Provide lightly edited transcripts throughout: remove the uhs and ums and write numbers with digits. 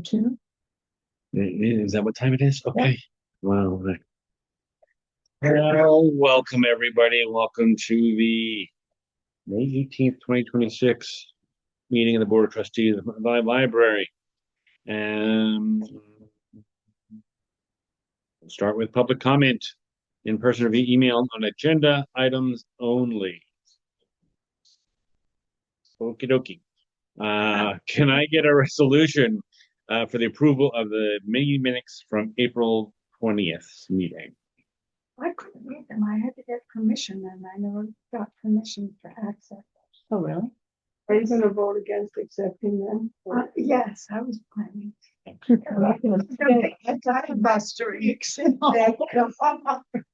Two. Is that what time it is? Okay. Wow. Well, welcome everybody. Welcome to the May 18th, 2026 meeting of the Board of Trustees of the Library. And we'll start with public comment in person or via email on agenda items only. Okie dokie. Can I get a resolution for the approval of the mini minutes from April 20th meeting? I couldn't read them. I had to get permission and I never got permission to access. Oh, really? Are you going to vote against accepting them? Yes, I was planning. I got a bus to accept.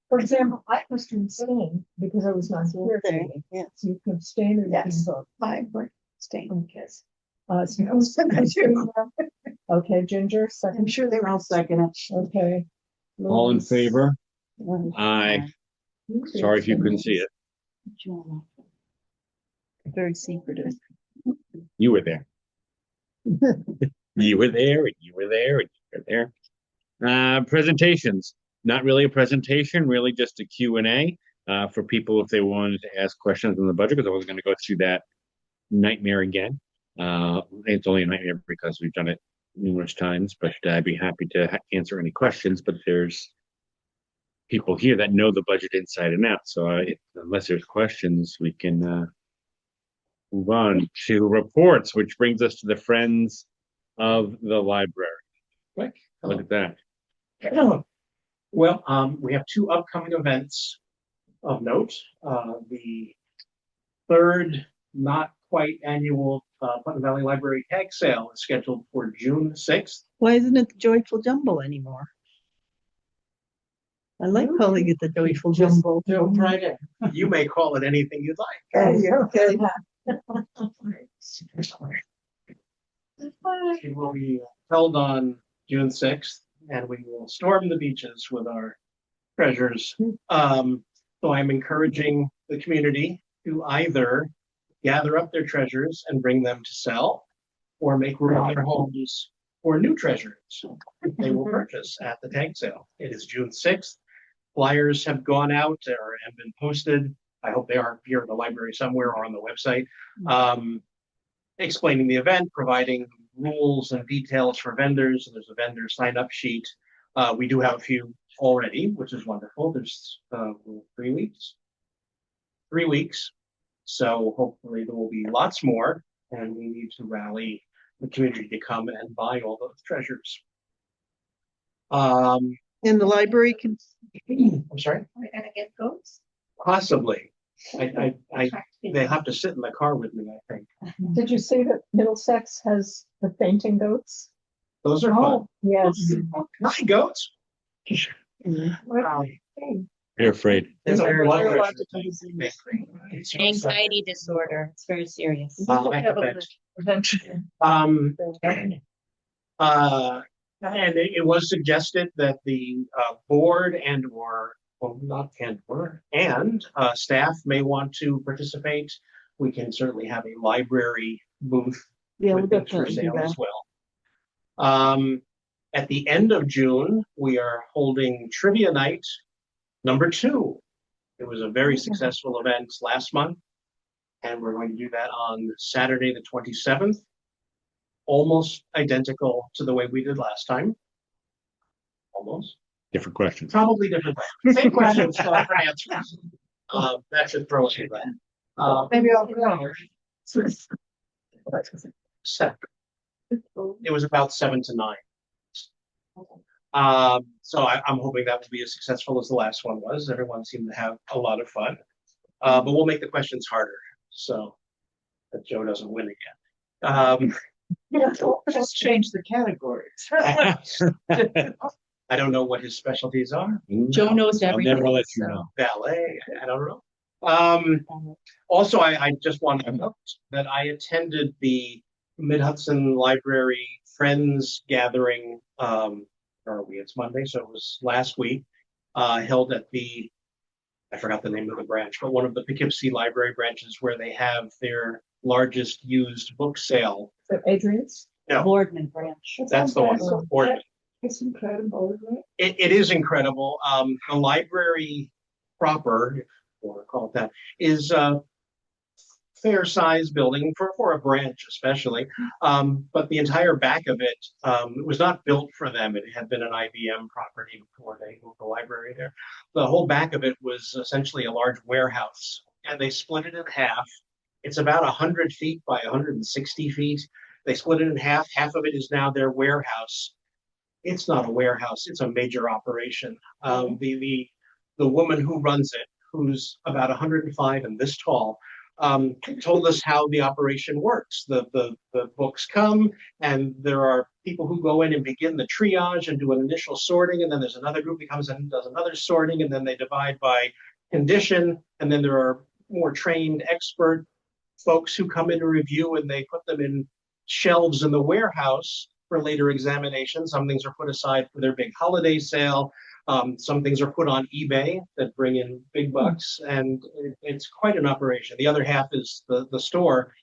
For example, I was to abstain because I was not here today. Yes. You can abstain or you can Yes, vote. I would stay because Okay, Ginger, I'm second. sure they were. I'll second it. Okay. All in Liz. favor? Aye. Sorry if you couldn't see it. Very secretive. You were there. You were there, and you were there, and you were there. Presentations. Not really a presentation, really just a Q&A for people if they wanted to ask questions on the budget, because I wasn't going to go through that nightmare again. It's only a nightmare because we've done it numerous times, but I'd be happy to answer any questions. But there's people here that know the budget inside and out. So unless there's questions, we can move on to reports, which brings us to the Friends of the Library. Quick. Look at that. Well, we have two upcoming events of note. The third, not quite annual Putnam Valley Library tag sale is scheduled for June 6th. Why isn't it the Joyful Jumble anymore? I like calling it the Joyful Jumble. Jump right in. You may call it anything you'd like. Okay. It will be held on June 6th, and we will storm the beaches with our treasures. So I'm encouraging the community to either gather up their treasures and bring them to sell, or make room in their homes for new treasures they will purchase at the tag sale. It is June 6th. Flyers have gone out or have been posted. I hope they are here in the library somewhere or on the website, explaining the event, providing rules and details for vendors. There's a vendor sign-up sheet. We do have a few already, which is wonderful. There's 3 weeks. 3 weeks. So hopefully there will be lots more, and we need to rally the community to come and buy all those treasures. And the library can. I'm sorry? We're gonna get goats. Possibly. They have to sit in the car with me, I think. Did you see that Middlesex has the fainting goats? Those are fun. Yes. Not goats. Wow. You're afraid. It's a They're blood allowed pressure to thing. Anxiety disorder. It's very serious. And it was suggested that the board and staff may want to participate. We can certainly have a library booth Yeah, we'll with things for definitely do sale as that. well. At the end of June, we are holding Trivia Night number 2. It was a very successful event last month, and we're going to do that on Saturday, the 27th. Almost identical to the way we did last time. Almost. Different questions. Probably different. Same questions, different answers. That should throw us in that. Maybe I'll go. It was about 7 to 9. So I'm hoping that will be as successful as the last one was. Everyone seemed to have a lot of fun. But we'll make the questions harder so that Joe doesn't win again. Just change the categories. I don't know what his specialties are. Joe knows I'll everything. never let you know. Ballet, I don't know. Also, I just want to note that I attended the Mid-Hudson Library Friends Gathering, it's Monday, so it was last week, held at I forgot the name of the branch, but one of the Poughkeepsie Library branches where they have their largest used book sale. So Adrian's? No, Boardman branch. that's the one. So Boardman. It's incredible, isn't it? It is incredible. The library proper, if you want to call it that, is a fair sized building for a branch especially. But the entire back of it, was not built for them. It had been an IBM property before they moved the library there. The whole back of it was essentially a large warehouse, and they split it in half. It's about 100 feet by 160 feet. They split it in half. Half of it is now their warehouse. It's not a warehouse, it's a major operation. The woman who runs it, who's about 105 and this tall, told us how the operation works. The books come, and there are people who go in and begin the triage and do an initial sorting, and then there's another group that comes in and does another sorting, and then they divide by condition, and then there are more trained expert folks who come in to review, and they put them in shelves in the warehouse for later examination. Some things are put aside for their big holiday sale. Some things are put on eBay that bring in big bucks, and it's quite an operation. The other half is the store.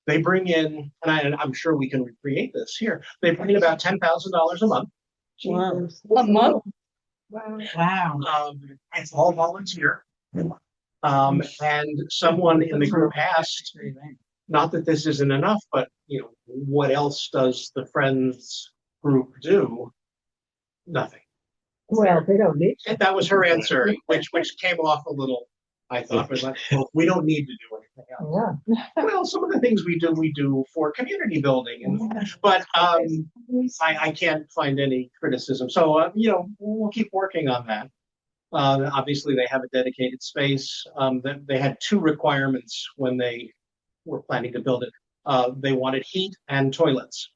They bring in, and I'm sure we can recreate this here. They bring in about $10,000 a month. Wow. A month? Wow. Wow. It's all volunteer. And someone in the group asked, not that this isn't enough, but what else does the Friends group do? Nothing. Well, they don't need to. And that was her answer, which came off a little, I thought, was like, well, we don't need to do anything else. Yeah. Well, some of the things we do for community building, but I can't find any criticism. So we'll keep working on that. Obviously, they have a dedicated space. They had two requirements when they were planning to build it. They wanted heat and toilets,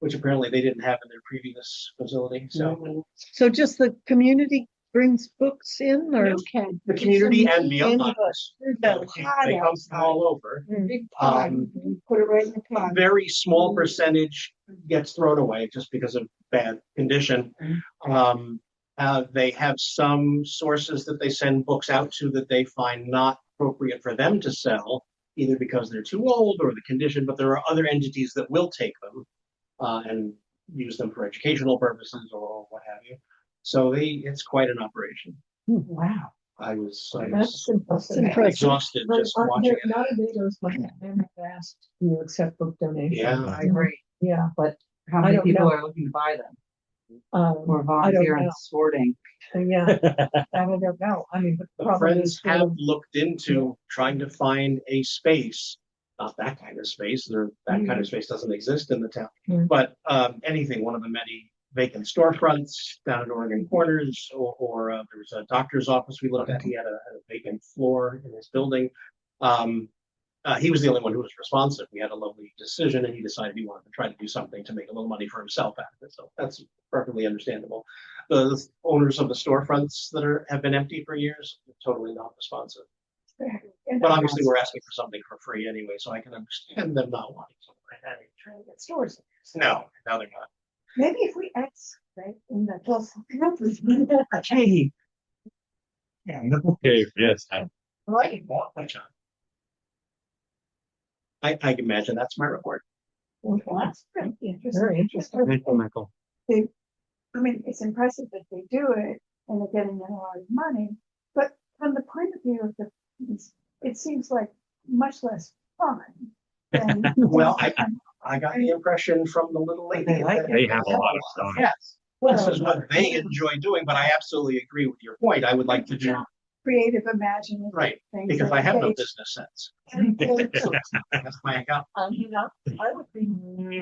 which apparently they didn't have in their previous facility. So So just the community brings books in, or? Okay. the community and beyond And us, There's a they pot come from outside. all over. Big pot. You put it right in the pot. Very small percentage gets thrown away just because of bad condition. They have some sources that they send books out to that they find not appropriate for them to sell, either because they're too old or the condition, but there are other entities that will take them and use them for educational purposes or what have you. So it's quite an operation. Wow. I was That's impressive. exhausted But just watching it. not a day goes by that they haven't asked, you accept book donations. Yeah. I agree. Yeah, but How I many don't people know. are looking to buy them I or don't volunteer in know. sorting? Yeah, I don't know. I mean, but the The problem Friends is. have looked into trying to find a space, not that kind of space, that kind of space doesn't exist in the town, Mm. but anything, one of the many vacant storefronts down at Oregon Corners, or there was a doctor's office we looked at. He had a vacant floor in his building. He was the only one who was responsive. We had a lovely decision, and he decided he wanted to try to do something to make a little money for himself out of it. So that's perfectly understandable. The owners of the storefronts that have been empty for years, totally not responsive. But obviously, we're asking for something for free anyway, so I can understand them not wanting something like that. Trying to get stores. No, they're not. Maybe if we ask, right, in the plus. Okay. Yeah, Okay, yes. Right. I imagine that's my report. Well, that's pretty interesting. Very interesting. Thank you, Michael. I mean, it's impressive that they do it and they're getting a lot of money, but from the point of view of it seems like much less fun than. Well, I got the impression from the little lady. They like that They have a lot of fun. Yes, this is what they enjoy doing, but I absolutely agree with your point. I would like to do, Creative, imaginative. right, things because that I have no engage- business sense. engage That's my account. I would be,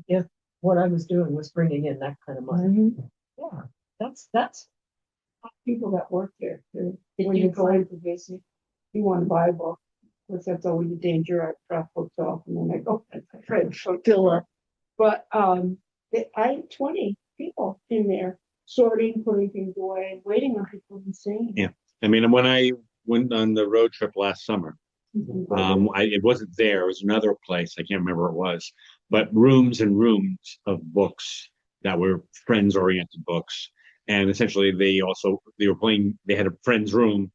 if what I was doing was bringing in that kind of money. Yeah, that's people that work there. When you go in to visit, you want to buy a book, because that's always a danger. I drop books off and then I go, I'm afraid to fill up. But I had 20 people in there sorting, putting things away, waiting on people to see. Yeah. I mean, when I went on the road trip last summer, it wasn't there. It was another place. I can't remember what it was, but rooms and rooms of books that were Friends-oriented books. And essentially, they were playing. They had a Friends room.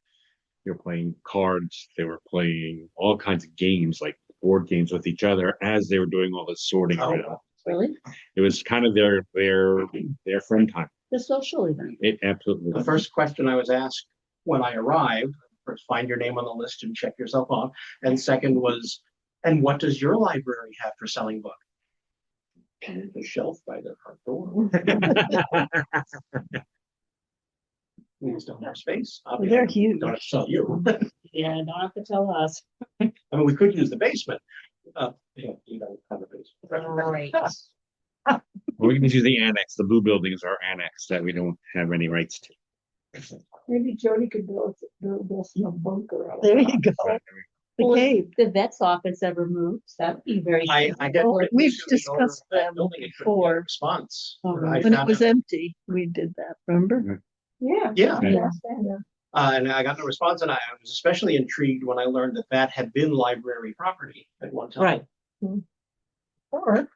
They were playing cards. They were playing all kinds of games, like board games with each other, as they were doing all this sorting Oh, around. Really? It was kind of their friend time. The social event. It absolutely The was. first question I was asked when I arrived, first, find your name on the list and check yourself off. And second was, and what does your library have for selling books? And the shelf by the front door. We just don't have space. They're huge. Don't have to tell you. Yeah, don't have to tell us. I mean, we could use the basement. You don't have a basement. Right. We can just use the annex. The blue buildings are annexed that we don't have any rights to. Maybe Jody could build us a bunker. out of There that. you go. The Well, cave. if the vet's office ever moves, that would be very. I had Well, written we've to the owner of discussed that them building and couldn't get a before. response. Oh, I really? When it found was out- empty, we did that, remember? Yeah. Yeah. Yeah. Yeah. And I got no response, and I was especially intrigued when I learned that that had been library property at one time. Right. Or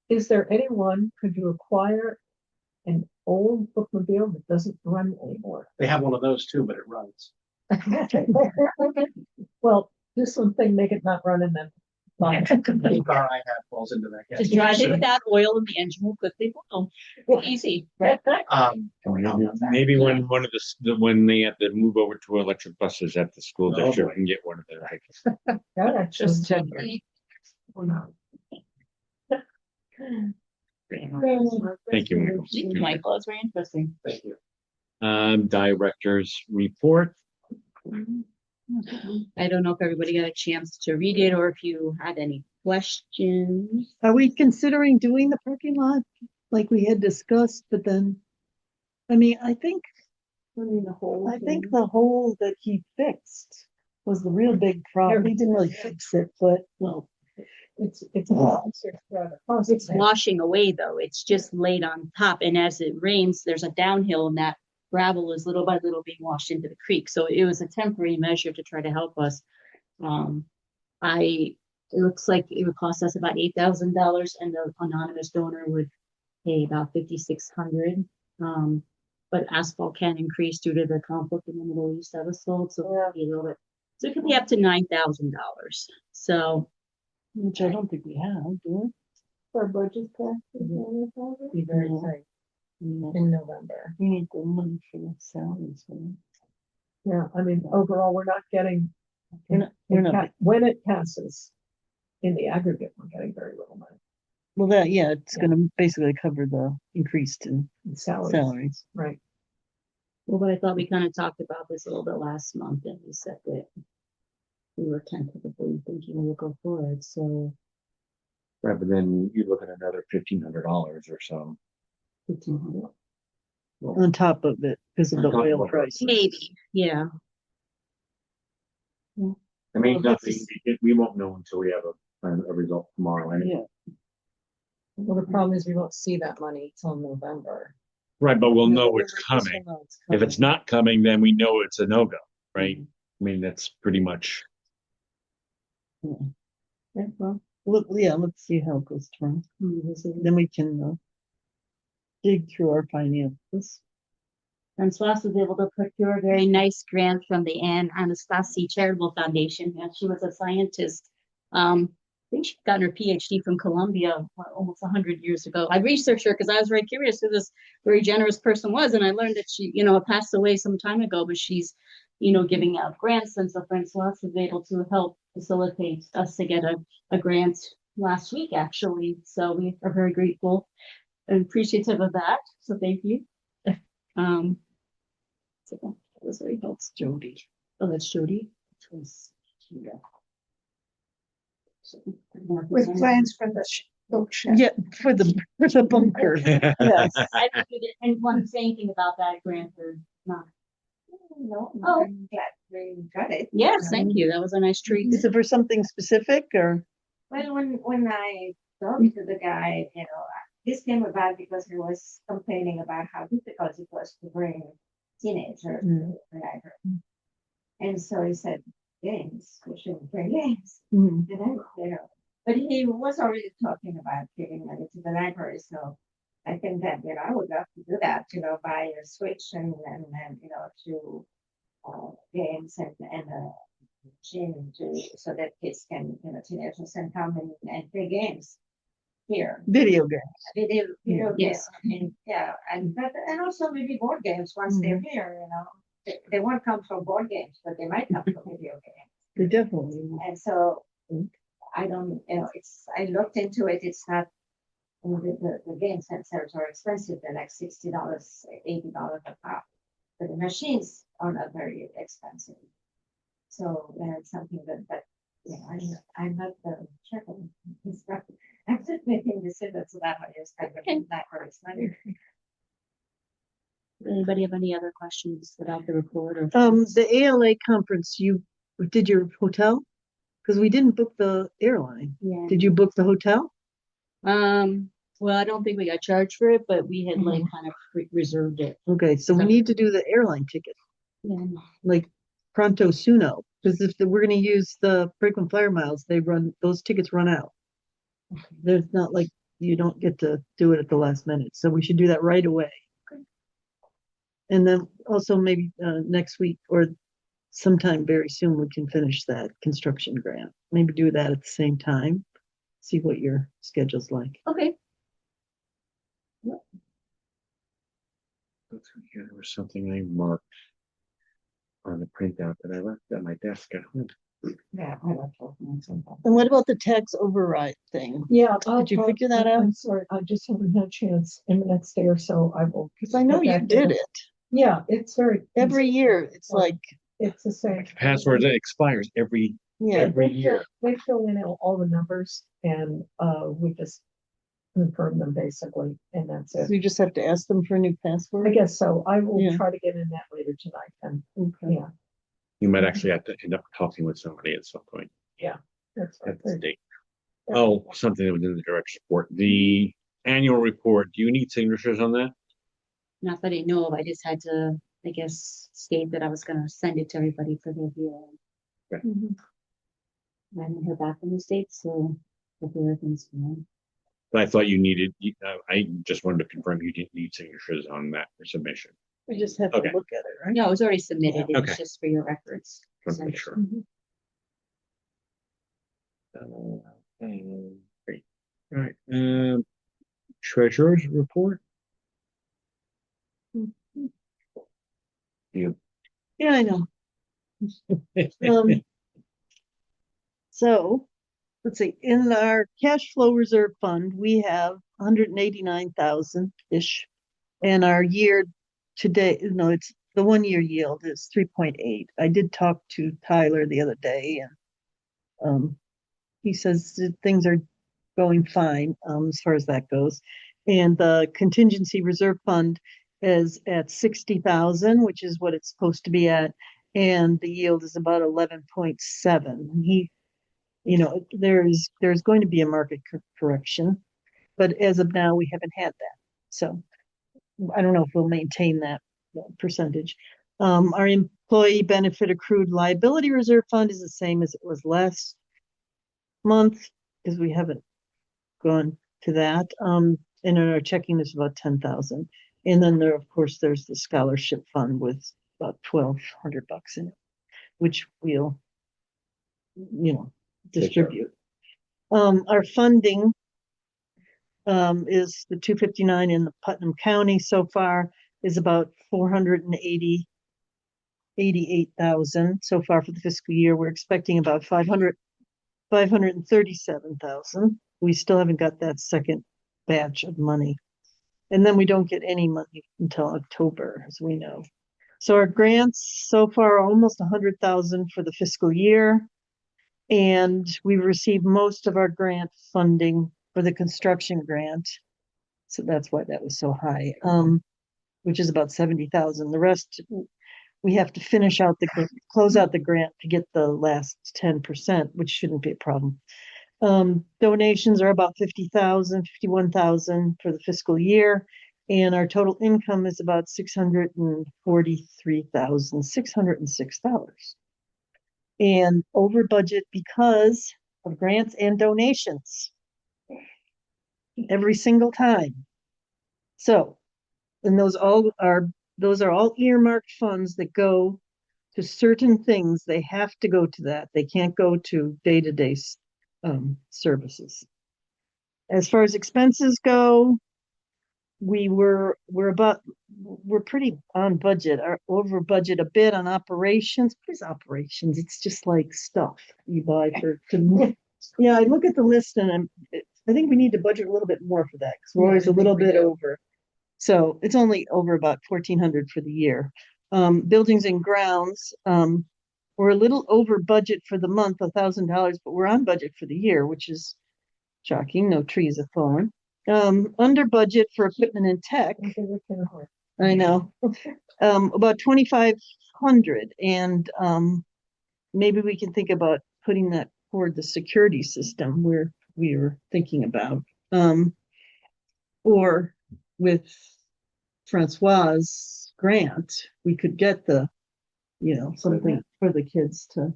is there anyone, could you acquire an old bookmobile that doesn't run anymore? They have one of those too, but it runs. Well, do something, make it not run and then. buy it. Any car I have falls into that Just category. drive it without oil and the engine will quickly blow. Easy, right? Maybe when one of when they have to move over to electric buses at the school Oh, district boy. and get one of their vehicles. That actually. Just tenure. Thank you, Michael. Thank you, Michael. It's very interesting. Thank you. Director's report. I don't know if everybody got a chance to read it or if you had any questions. Are we considering doing the parking lot like we had discussed, but then, I mean, I think the hole that he fixed was the real big problem. He didn't really fix it, but Well, It's. it's washing away though. It's just laid on top. And as it rains, there's a downhill and that gravel is little by little being washed into the creek. So it was a temporary measure to try to help us. It looks like it would cost us about $8,000 and the anonymous donor would pay about $5,600. But asphalt can increase due to the conflict in the Middle East that was sold. So it'll be a little bit, so it could be up to $9,000. So, which I don't think we have, do For budget passed. Be very Yeah. tight mm, in November. we? We need the money for the salaries. Yeah, I mean, overall, we're not getting. We're not- When it passes, in the aggregate, we're getting very little money Well, it's Yeah. gonna basically cover the increase in in salaries. salaries. Right. well, but I thought we kind of talked about this a little bit last month and we said that we were tentatively thinking we'll go forward. So Right, but then you look at another $1,500 or so. 1,500. On top of it, because of the On top oil of it. price. Maybe, yeah. I mean, Well, nothing, we won't know until we have a result tomorrow. Anyway. Yeah, Well, the problem is we won't see that money till November. Right, but we'll know We'll it's we'll coming. know it's If it's coming. not coming, then we know it's a no-go, right? I mean, that's pretty much. Okay, well, let's see how it goes tomorrow. Then we can dig through our finances. Francoise was able to procure a very nice grant from the Anne Anastasi Charitable Foundation, and she was a scientist. I think she'd gotten her PhD from Columbia almost 100 years ago. I researched her because I was very curious who this very generous person was, and I learned that she, passed away some time ago, but she's, giving out grants, and so Francoise was able to help facilitate us to get a grant last week, actually. So we are very grateful and appreciative of that. So thank you. So that was very helpful. Jody. Oh, that's Jody. Which was Judah. So, With plans for the bookshelf. Yeah, for the bunker. Yes. I don't think and want to say anything about that grant or not. No, Oh. I'm glad we got it. Yes, thank you. That was a nice treat. Is it for something specific or? Well, when I talked to the guy, this came about because he was complaining about how difficult it was to bring teenagers to the library. And so he said, games, we shouldn't bring games. Mhm. And but he was already talking about giving money to the library. So I think that, I would love to do that, buy a Switch and to games and a gym so that kids can, teenagers can come and play games. here. Video games. Video Yes. games, and yeah, and also maybe board games once they're here, you know. They won't come from board games, but they might come from video games. They definitely. will. And so I don't, you know, I looked into it, it's not, I mean, the game centers are expensive, they're like $60, $80 a pop. But the machines are not very expensive. So that's something that you know, I'm not the checking. I'm just making decisions about how you spend that first money. Anybody have any other questions about the report or? The ALA conference, you did your hotel? Because we didn't book the airline. Yeah. Did you book the hotel? Well, I don't think we got charged for it, but we had like kind of reserved it. Okay, so we need to do the airline ticket, Yeah. like pronto suno, because if we're gonna use the frequent flyer miles, those tickets run out. There's not like, you don't get to do it at the last minute, so we should do that right away. And then also maybe next week or sometime very soon, we can finish that construction grant. Maybe do that at the same time. See what your schedule's like. Okay. There was something I marked on the printout that I left at my desk at home. Yeah, I like talking something. And what about the tax override thing? Yeah. Did you figure that out? I'm sorry, I just haven't had a chance. In the next day or so, I will. Because I know get you back to did that. it. Yeah, it's very. Every year, it's like, It's the same. Password that expires every yeah, every year. They fill in all the numbers and we just confirm them basically, and that's so it. you just have to ask them for a new I password? guess so. I will Yeah. try to get in that later tonight and, Okay. yeah, You might actually have to end up talking with somebody at some point that's at the right. state. Oh, something that was in the direct support. The annual report. Do you need signatures on that? Not that I know of, I just had to, I guess, state that I was gonna send it to everybody for their viewing. Mhm. I haven't heard back from the state, so hopefully everything's fine. But I thought you needed. I just wanted to confirm you didn't need signatures on that for submission. We just have to Okay. look at it, right? No, it was already submitted, it was Okay. just for your records. Just want to make sure. Mhm. Great. All right. Treasurer's report. You. Yeah, I know. Um, so, let's see, in our cash flow reserve fund, we have 189,000-ish. And our year to date, no, it's the 1 year yield is 3.8. I did talk to Tyler the other day and he says that things are going fine as far as that goes. And the contingency reserve fund is at 60,000, which is what it's supposed to be at. And the yield is about 11.7. There's going to be a market correction, but as of now, we haven't had that. So I don't know if we'll maintain that percentage. Our employee benefit accrued liability reserve fund is the same as it was last month because we haven't gone to that. And in our checking is about 10,000. And then of course, there's the scholarship fund with about $1,200 in it, which we'll, distribute. Our funding is the 259 in the Putnam County so far is about 488,000 so far for the fiscal year. We're expecting about 537,000. We still haven't got that second batch of money. And then we don't get any money until October, as we know. So our grants so far are almost 100,000 for the fiscal year. And we received most of our grant funding for the construction grant. So that's why that was so high, which is about 70,000. The rest, we have to close out the grant to get the last 10%, which shouldn't be a problem. Donations are about 50,000, 51,000 for the fiscal year. And our total income is about $643,606. And over budget because of grants and donations every single time. So, and those are all earmarked funds that go to certain things. They have to go to that. They can't go to day-to-day services. As far as expenses go, we're pretty on budget, or over budget a bit on operations. What is operations? It's just like stuff you buy yeah, I look at the list and I think we need to budget a little bit more for that because we're Yeah, always I a little think we bit do. over. So it's only over about 1,400 for the year. Buildings and grounds, we're a little over budget for the month, $1,000, but we're on budget for the year, which is shocking. No trees have fallen. Under budget for equipment and tech. I know. About 2,500, and maybe we can think about putting that toward the security system where we were thinking about. Or with Francois' grant, we could get something for the kids to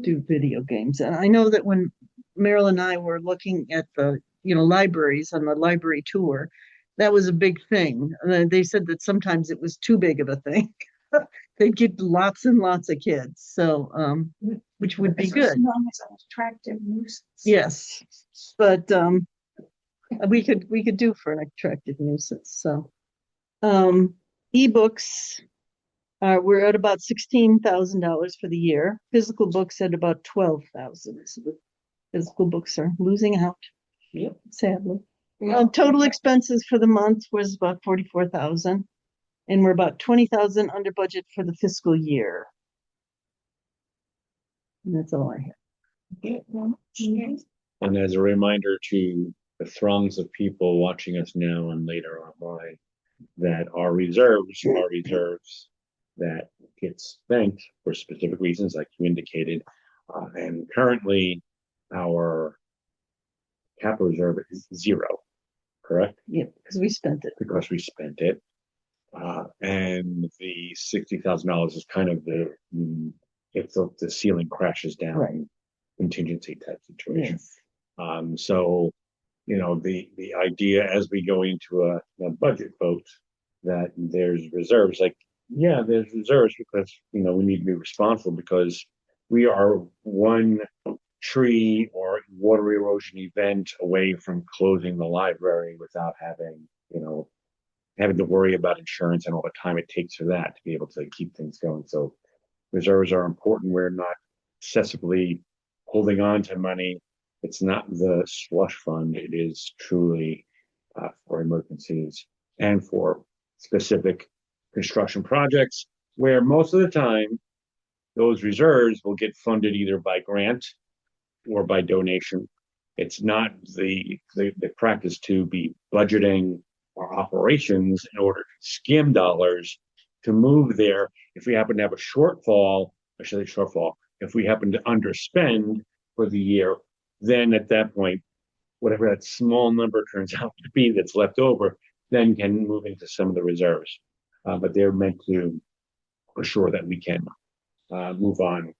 do video games. And I know that when Meryl and I were looking at the, libraries on the library tour, that was a big thing. They said that sometimes it was too big of a thing. They'd get lots and lots of kids. So, which would be As good. long as an attractive nuisance. Yes, but we could do for an attractive nuisance. So, ebooks, we're at about $16,000 for the year. Physical books at about 12,000. So the physical books are losing out. Yep. Sadly. Total expenses for the month was about 44,000, and we're about 20,000 under budget for the fiscal year. And that's all I have. And as a reminder to the throngs of people watching us now and later online, that our reserves are reserves that get spent for specific reasons, like you indicated. And currently, our capital reserve is 0, correct? Yeah, because we spent it. Because we spent it. And the $60,000 is kind of if the ceiling crashes down, Right. contingency type situation. Yes. So, the idea as we go into a budget vote that there's reserves, there's reserves because, we need to be responsible because we are one tree or water erosion event away from closing the library without having to worry about insurance and all the time it takes for that to be able to keep things going. So reserves are important. We're not excessively holding on to money. It's not the slush fund. It is truly for emergencies and for specific construction projects where most of the time those reserves will get funded either by grant or by donation. It's not the practice to be budgeting our operations in order to skim dollars to move there. If we happen to have a shortfall, if we happen to underspend for the year, then at that point, whatever that small number turns out to be that's left over, then can move into some of the reserves. But they're meant to assure that we can move on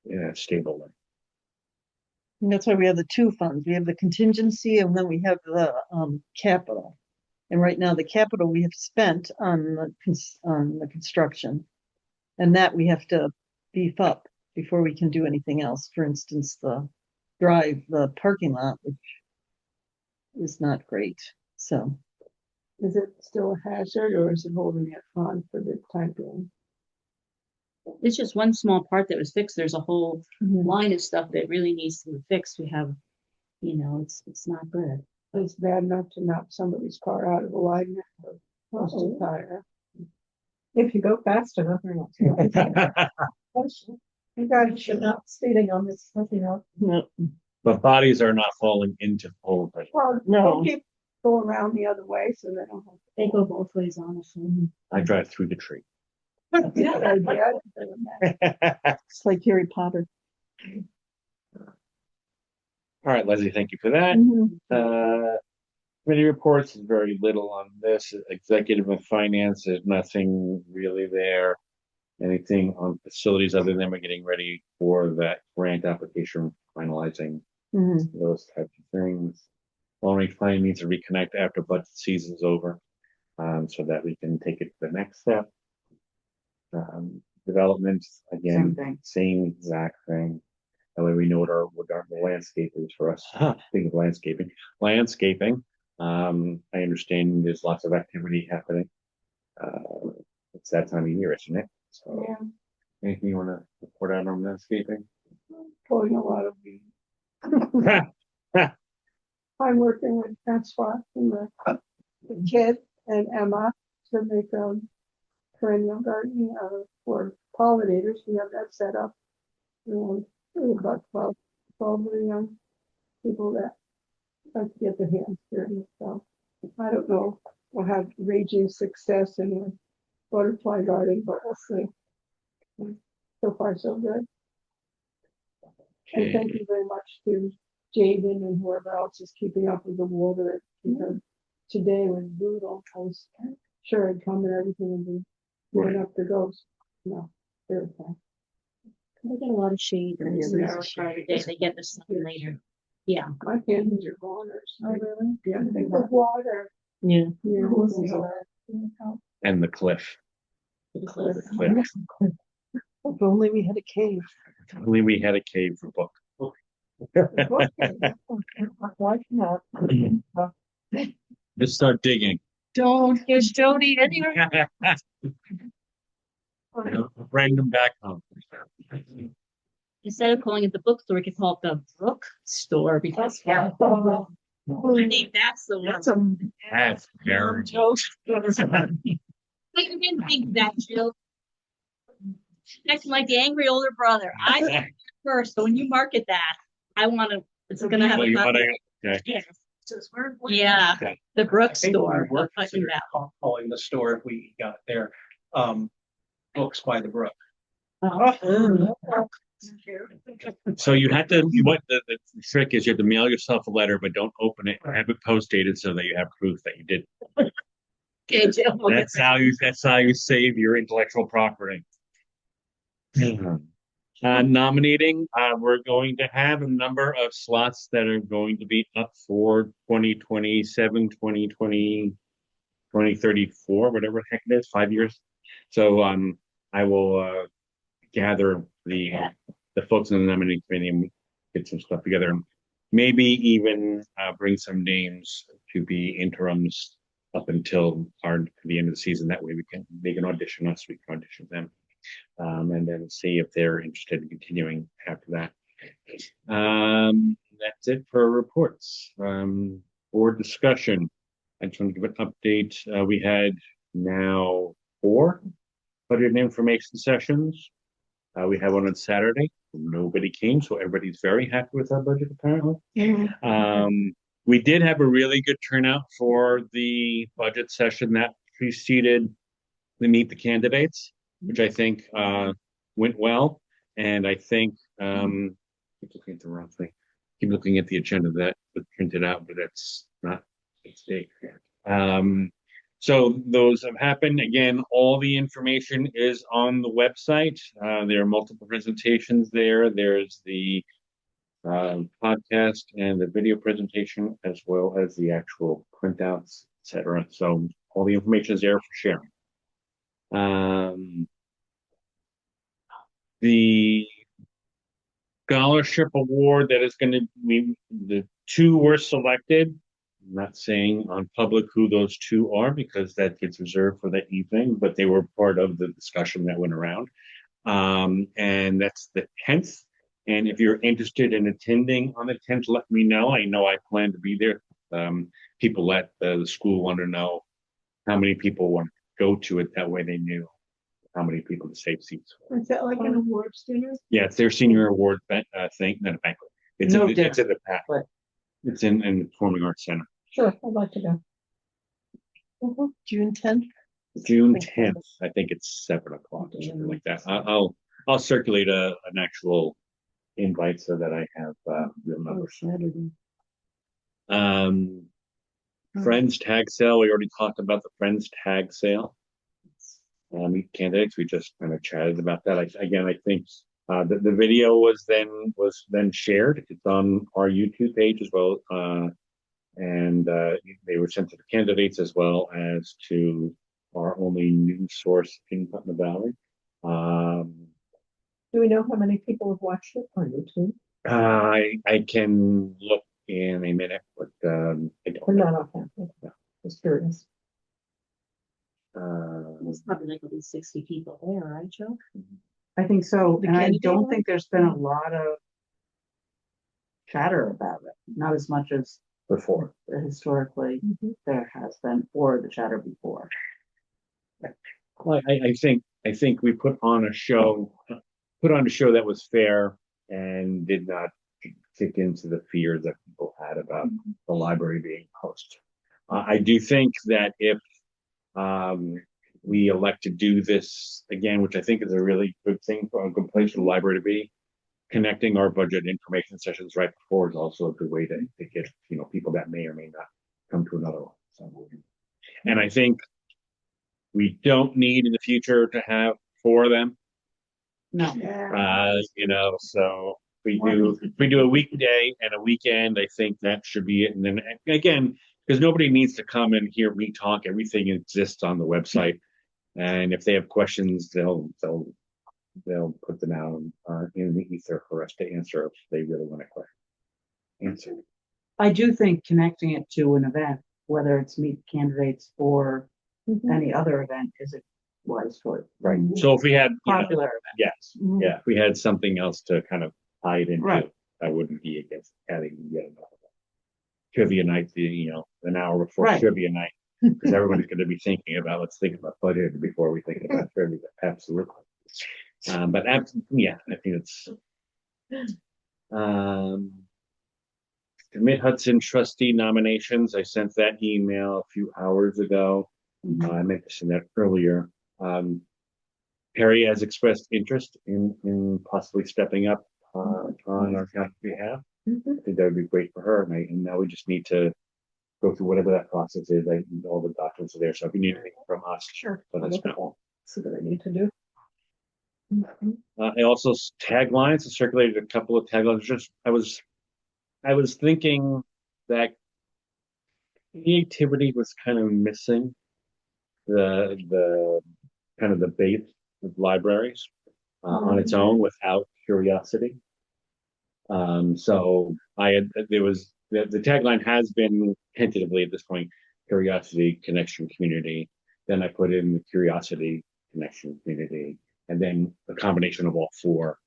in a stable way. And that's why we have the two funds. We have the contingency and then we have the capital. And right now the capital we have spent on the construction, and that we have to beef up before we can do anything else. For instance, the parking lot, which is not great. So Is it still a hazard or is it holding it on for the time being? It's just one small part that was fixed. There's a whole line of stuff that really needs to be fixed. We have, it's not good. It's bad enough to knock somebody's car out of alignment or bust a tire. If you go fast enough, you're not. You guys should not speeding on this, no, But bodies are not falling into full. Well, No. people go around the other way so they don't have. They go both ways, honestly. I drive through the tree. Yeah, it's like Harry Potter. All right, Leslie, thank you for that. Committee reports is very little on this. Executive and finance, there's nothing really there. Anything on facilities other than we're getting ready for that grant application, finalizing those types of things. Only plan needs to reconnect after budget season's over, so that we can take it to the next step. Development, again, same exact thing. That way we know what our landscape is for us. Think of landscaping. Landscaping. I understand there's lots of activity happening. It's that time of year, isn't it? So, Yeah. anything you want to report out on landscaping? Pulling a lot of weeds. I'm working with Francois and the kid and Emma to make a perennial garden for pollinators. We have that set up. About 12 of the young people that like to get their hands dirty. So I don't know. We'll have raging success in the butterfly garden, but we'll see. So far, so good. And thank you very much to Jaden and whoever else is keeping up with the water, because today was brutal. I was sure I'd come and everything would be going up the ghost. No, they're fine. They get a lot of shade during the Yeah. early part of the day. They get the sun later. Yeah. My panties are gone or something. Oh, really? Yeah, I think the water. Yeah. Yeah. And the cliff. The cliff. Cliff. If only we had a cave. Only we had a cave for book. Why not? Just start digging. Don't get Jody anywhere. Bring them back home. Instead of calling it the bookstore, we could call it the Brook Store because I think that's the one. That's very. Like, you didn't think that, Jill. Acting like the angry older brother. I said it first, so when you market that, I want to. It's gonna have Well, a you wanna- copy. okay. Yes. Yeah, Okay. the Brook I think we Store. were I'll tell you considered that. calling the store if we got there, Books by the Brook. Oh. So you had to, what the trick is you have to mail yourself a letter, but don't open it, have it post dated so that you have proof that you did. Okay, Jill. we'll get That's how you save your intellectual property. Nominating, we're going to have a number of slots that are going to be up for 2027, 2020, 2034, whatever the heck it is, 5 years. So I will gather the folks in the nominating committee and get some stuff together, and maybe even bring some names to be interims up until the end of the season. That way they can audition us, we can audition them, and then see if they're interested in continuing after that. That's it for reports. Board discussion. I just want to give an update. We had now 4 budget and information sessions. We had one on Saturday. Nobody came, so everybody's very happy with our budget, apparently. We did have a really good turnout for the budget session that preceded the Meet the Candidates, which I think went well. And I think, keep looking at the wrong thing. Keep looking at the agenda that was printed out, but that's not its date. So those have happened. Again, all the information is on the website. There are multiple presentations there. There's the podcast and the video presentation, as well as the actual printouts, etc. So all the information is there for sharing. The scholarship award that is going to be, the 2 were selected. I'm not saying on public who those 2 are because that gets reserved for that evening, but they were part of the discussion that went around. And that's the 10th. And if you're interested in attending on the 10th, let me know. I know I plan to be there. People at the school want to know how many people want to go to it. That way they knew how many people to save seats. Is that like an awards dinner? Yeah, it's their senior award thing, not a banquet. It's No in the pack. It's in the Performing Arts Center. Sure, I'd like to go. June 10th. June 10th. I think it's 7 o'clock or something like that. I'll circulate an actual invite so that I have real numbers. Saturday. Friends tag sale. We already talked about the Friends tag sale. Meet candidates. We just kind of chatted about that. I think the video was then shared. It's on our YouTube page as well, and they were sent to the candidates as well as to our only news source in Putnam Valley. Do we know how many people have watched it on YouTube? I can look in a minute, but I don't Or know. not offhand? Just curious. There's probably like at least 60 people there, right, Joe? I think so, The and I candidate don't one? think there's been a lot of chatter about it, not as much as Before. historically there has been, or the chatter before. Well, I think we put on a show that was fair and did not kick into the fears that people had about the library being closed. I do think that if we elect to do this again, which I think is a really good thing for a good place for the library to be, connecting our budget information sessions right before is also a good way to get people that may or may not come to another one. So, and I think we don't need in the future to have 4 of them. No, Yeah. So if we do a weekday and a weekend, I think that should be it. And then again, because nobody needs to come and hear me talk, everything exists on the website. And if they have questions, they'll put them out in the ether for us to answer if they really want a question. Answer. I do think connecting it to an event, whether it's meet candidates or any other event, is a wise choice. Right. So if we had, Popular event. yes, yeah, if we had something else to kind of tie it into, Right. I wouldn't be against adding yet another trivia night, an hour before Right. trivia night, because everybody's going to be thinking about, let's think about budget before we think about trivia. Absolutely. But yeah, I think it's, Commit Hudson trustee nominations. I sent that email a few hours ago. I meant to send that earlier. Perry has expressed interest in possibly stepping up on our county's behalf. I think that would be great for her. And now we just need to go through whatever that process is. All the documents are there. So if you need anything from us, Sure. let us know. See what I need to do. I also taglines. I circulated a couple of taglines. I was thinking that creativity was kind of missing the kind of the base of libraries on its own without curiosity. So the tagline has been tentatively at this point, curiosity, connection, community. Then I put in the curiosity, connection, community, and then a combination of all 4.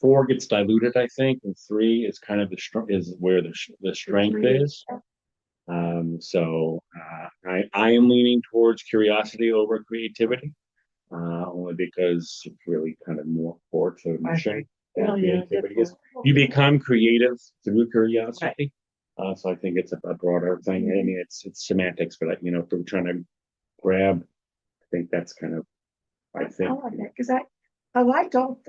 4 gets diluted, I think, and 3 is kind of is where the strength is. So I am leaning towards curiosity over creativity, only because it's really kind of more core to the mission than creativity is. You become creative through curiosity. So I think it's a broader thing. I mean, it's semantics, but if we're trying to grab, I think that's kind of, I think. I like that because I liked all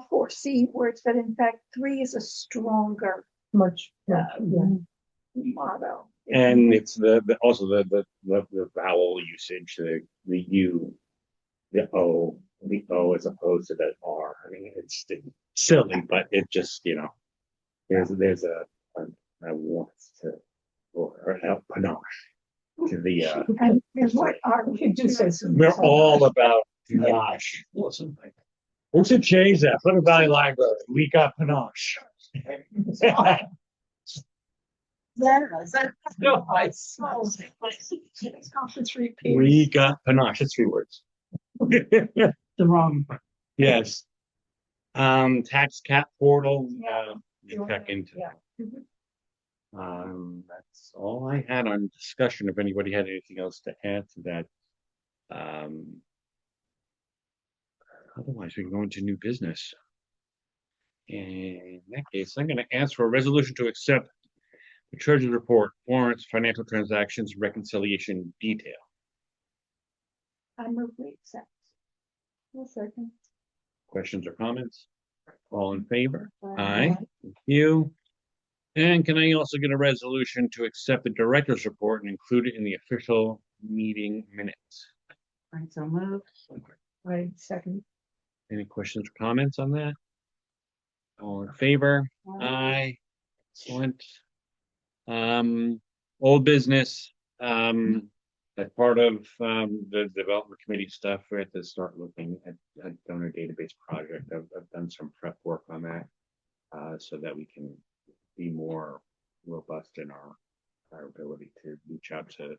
4 C words, but in fact, 3 is a stronger Much. motto. And it's also the vowel usage, the U, the O as opposed to the R. I mean, it's silly, but it just there's a warmth to or a panache to the. And what are we do say some- We're all about panache. What's a change that? Plymouth Valley Library. We got panache. No, it's conference 3 P. We got panache. It's 3 words. The wrong. Yes. Tax cap portal. You check into. That's all I had on discussion. If anybody had anything else to add to that, otherwise we can go into new business. In that case, I'm going to ask for a resolution to accept the treasurer's report, warrants, financial transactions, reconciliation detail. I move we accept. A second. Questions or comments? All in favor? Aye. Thank you. And can I also get a resolution to accept the director's report and include it in the official meeting minutes? Right, so moved. I second. Any questions or comments on that? All in favor? Aye. Excellent. Old business. as part of the development committee stuff, we have to start looking at a donor database project. I've done some prep work on that, so that we can be more robust in our ability to reach out to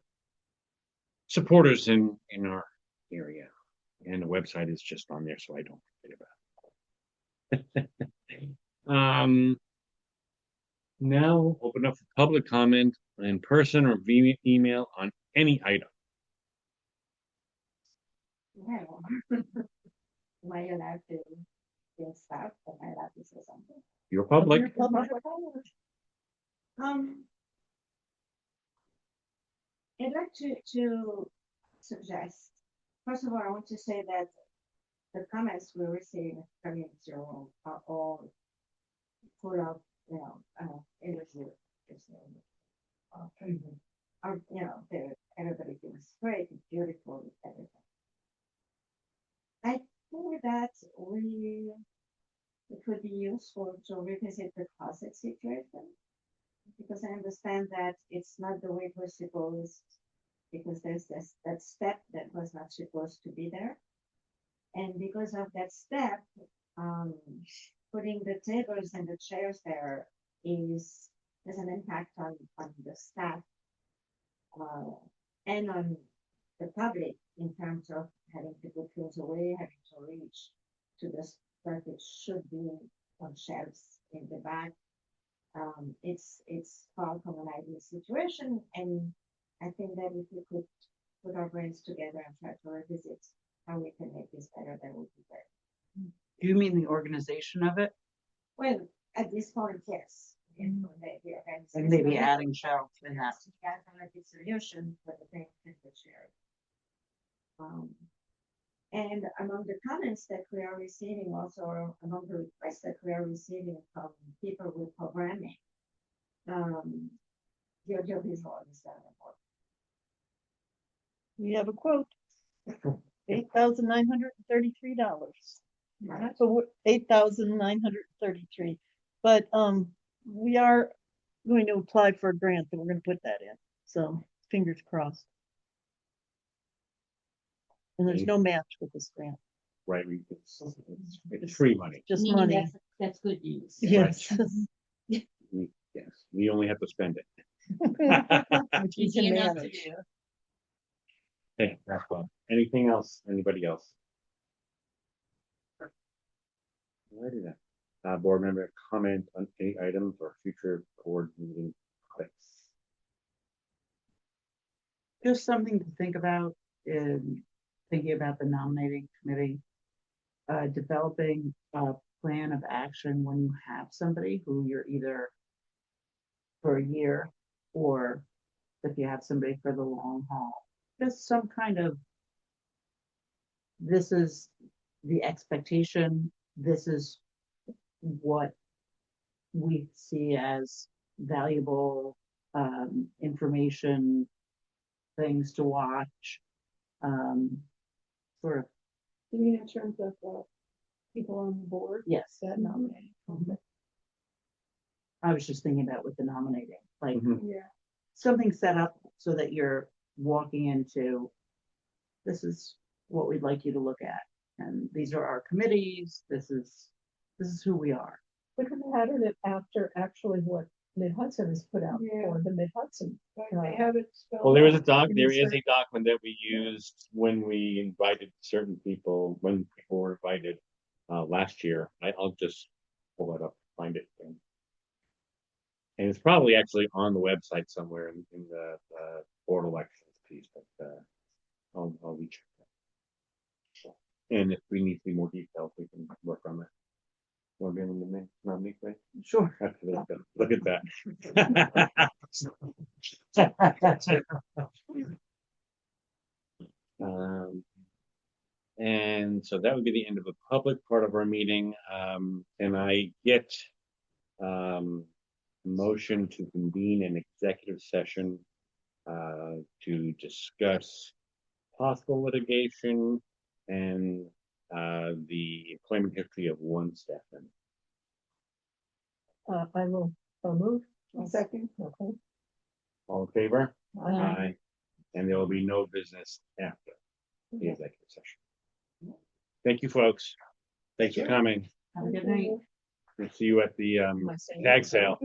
supporters in our area. And the website is just on there, so I don't forget about it. Now open up for public comment in person or via email on any item. Well, am I allowed to get stuff? Am I allowed to say something? You're public. You're public. Um, I'd like to suggest, first of all, I want to say that the comments we're receiving from you are all full of, energy. Everybody feels great, it's beautiful, everything. I think that it would be useful to revisit the closet situation, because I understand that it's not the way it was supposed, because there's that step that was not supposed to be there. And because of that step, putting the tables and the chairs there has an impact on the staff, and on the public in terms of having to put things away, having to reach to the stuff that should be on shelves in the back. It's far from an ideal situation, and I think that if we could put our brains together and try to revisit how we can make this better, that would be better. Do you mean the organization of it? Well, at this point, yes. And maybe adding shelves in that. Yeah, like a solution for the thing and the share. And among the comments that we are receiving, also or among the requests that we are receiving from people with programming, the audiovisual is very important. We have a quote. $8,933. So $8,933. But we are going to apply for a grant and we're going to put that in. So fingers crossed. And there's no match with this grant. Right, it's free money. Just Meaning money. That's good news. Yes. Yes, we only have to spend it. Which we Easy can enough to manage. do. Hey, that's fun. Anything else? Anybody else? Alrighty then. Board member comment on any items or future board meeting topics. Just something to think about in thinking about the nominating committee. Developing a plan of action when you have somebody who you're either for a year or if you have somebody for the long haul. Just some kind of, this is the expectation, this is what we see as valuable information, things to watch, sort of. You mean in terms of people on the board Yes, that nominate? I was just thinking about with the nominating, like Yeah. something set up so that you're walking into, this is what we'd like you to look at, and these are our committees, this is who we are. We could pattern it after actually what Mid-Hudson has put out Yeah. for the Mid-Hudson. They have it spelled Well, there is a out. there is a document that we used when we invited certain people, when people were invited last year. I'll just pull it up, find it. And it's probably actually on the website somewhere in the board elections piece, but I'll recheck that. And if we need to be more detailed, we can work on that. Want to be on the nominee, right? Sure. Look at that. And so that would be the end of the public part of our meeting. And I get motion to convene an executive session to discuss possible litigation and the employment history of one staff member. I will move. Second. Okay. All in favor? Aye. Aye. and there will be no business after the executive session. Thank you, folks. Thanks for coming. Have a good night. We'll see you at the tag sale.